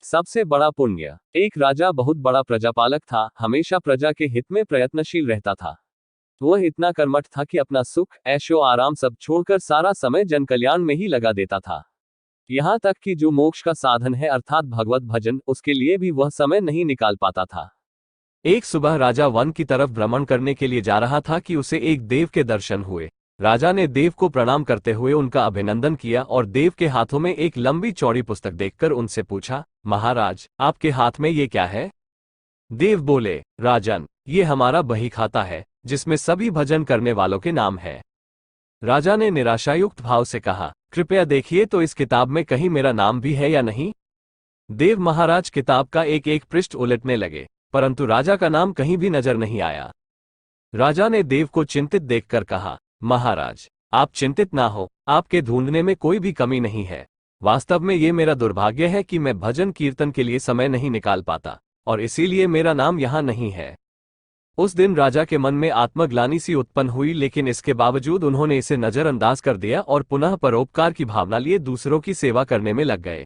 सबसे बड़ा पुण्य। एक राजा बहुत बड़ा प्रजापालक था, हमेशा प्रजा के हित में प्रयत्नशील रहता था। वह इतना कर्मठ था कि अपना सुख, ऐशो आराम सब छोड़कर सारा समय जन कल्याण में ही लगा देता था। यहाँ तक कि जो मोक्ष का साधन है अर्थात भगवत भजन, उसके लिए भी वह समय नहीं निकाल पाता था। एक सुबह राजा वन की तरफ भ्रमण करने के लिए जा रहा था कि उसे एक देव के दर्शन हुए। राजा ने देव को प्रणाम करते हुए उनका अभिनंदन किया और देव के हाथों में एक लंबी चौड़ी पुस्तक देखकर उनसे पूछा, महाराज, आपके हाथ में ये क्या है? देव बोले, राजन, ये हमारा बही खाता है, जिसमें सभी भजन करने वालों के नाम है। राजा ने निराशायुक्त भाव से कहा, कृपया देखिए तो इस किताब में कहीं मेरा नाम भी है या नहीं। देव महाराज किताब का एक एक पृष्ठ उलटने लगे, परंतु राजा का नाम कहीं भी नजर नहीं आया। राजा ने देव को चिंतित देखकर कहा, महाराज, आप चिंतित ना हो, आपके ढूंढने में कोई भी कमी नहीं है। वास्तव में ये मेरा दुर्भाग्य है कि मैं भजन कीर्तन के लिए समय नहीं निकाल पाता, और इसीलिए मेरा नाम यहाँ नहीं है। उस दिन राजा के मन में आत्मग्लानि सी उत्पन्न हुई, लेकिन इसके बावजूद उन्होंने इसे नजरअंदाज कर दिया और पुनः परोपकार की भावना लिए दूसरों की सेवा करने में लग गए।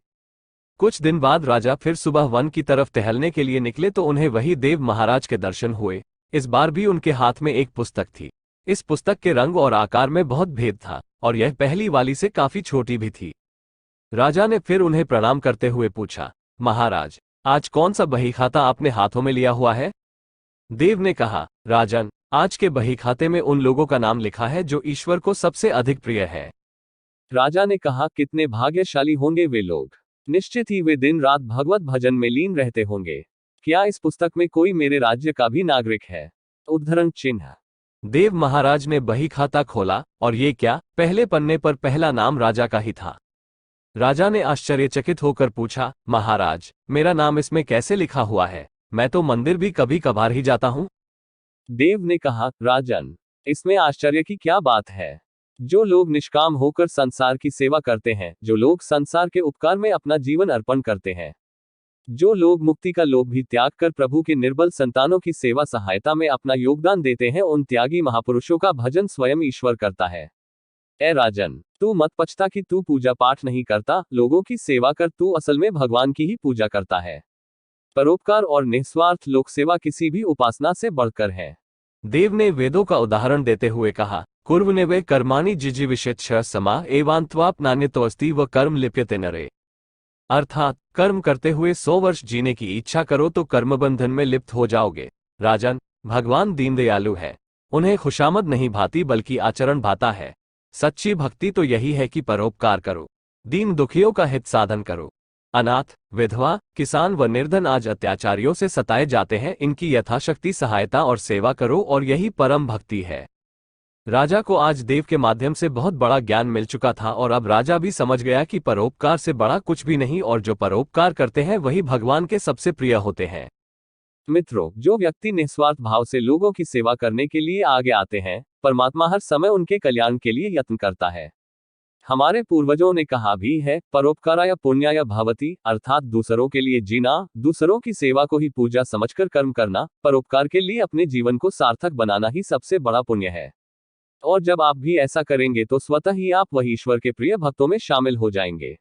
कुछ दिन बाद राजा फिर सुबह वन की तरफ टहलने के लिए निकले तो उन्हें वही देव महाराज के दर्शन हुए। इस बार भी उनके हाथ में एक पुस्तक थी। इस पुस्तक के रंग और आकार में बहुत भेद था और यह पहली वाली से काफी छोटी भी थी। राजा ने फिर उन्हें प्रणाम करते हुए पूछा, महाराज, आज कौन सा बही खाता आपने हाथों में लिया हुआ है? देव ने कहा, राजन, आज के बही खाते में उन लोगों का नाम लिखा है जो ईश्वर को सबसे अधिक प्रिय है। राजा ने कहा, कितने भाग्यशाली होंगे वे लोग। निश्चित ही वे दिन रात भगवत भजन में लीन रहते होंगे। क्या इस पुस्तक में कोई मेरे राज्य का भी नागरिक है? उद्धरण चिन्ह। देव महाराज ने बही खाता खोला और ये क्या, पहले पन्ने पर पहला नाम राजा का ही था। राजा ने आश्चर्यचकित होकर पूछा, महाराज, मेरा नाम इसमें कैसे लिखा हुआ है? मैं तो मंदिर भी कभी कभार ही जाता हूं। देव ने कहा, राजन, इसमें आश्चर्य की क्या बात है? जो लोग निष्काम होकर संसार की सेवा करते हैं, जो लोग संसार के उपकार में अपना जीवन अर्पण करते हैं, जो लोग मुक्ति का लोभ भी त्याग कर प्रभु के निर्बल संतानों की सेवा सहायता में अपना योगदान देते हैं, उन त्यागी महापुरुषों का भजन स्वयं ईश्वर करता है। ए राजन, तू मत पछता कि तू पूजा पाठ नहीं करता, लोगों की सेवा कर, तू असल में भगवान की ही पूजा करता है। परोपकार और निस्वार्थ लोक सेवा किसी भी उपासना से बढ़कर है। देव ने वेदों का उदाहरण देते हुए कहा, कुर्वनेवे कर्माणि जिजीविषेत् समा एवान्त्वापनान्यतोऽस्ति व कर्म लिप्यते नरे। अर्थात कर्म करते हुए 100 वर्ष जीने की इच्छा करो तो कर्मबंधन में लिप्त हो जाओगे। राजन, भगवान दीनदयालु है, उन्हें खुशामद नहीं भाती बल्कि आचरण भाता है। सच्ची भक्ति तो यही है कि परोपकार करो, दीन दुखियों का हित साधन करो। अनाथ, विधवा, किसान व निर्धन आज अत्याचारियों से सताए जाते हैं, इनकी यथाशक्ति सहायता और सेवा करो और यही परम भक्ति है। राजा को आज देव के माध्यम से बहुत बड़ा ज्ञान मिल चुका था और अब राजा भी समझ गया कि परोपकार से बड़ा कुछ भी नहीं और जो परोपकार करते हैं वही भगवान के सबसे प्रिय होते हैं। मित्रों, जो व्यक्ति निस्वार्थ भाव से लोगों की सेवा करने के लिए आगे आते हैं, परमात्मा हर समय उनके कल्याण के लिए यत्न करता है। हमारे पूर्वजों ने कहा भी है, परोपकाराय पुण्याय भवति, अर्थात दूसरों के लिए जीना, दूसरों की सेवा को ही पूजा समझकर कर्म करना, परोपकार के लिए अपने जीवन को सार्थक बनाना ही सबसे बड़ा पुण्य है। और जब आप भी ऐसा करेंगे तो स्वतः ही आप वही ईश्वर के प्रिय भक्तों में शामिल हो जाएंगे।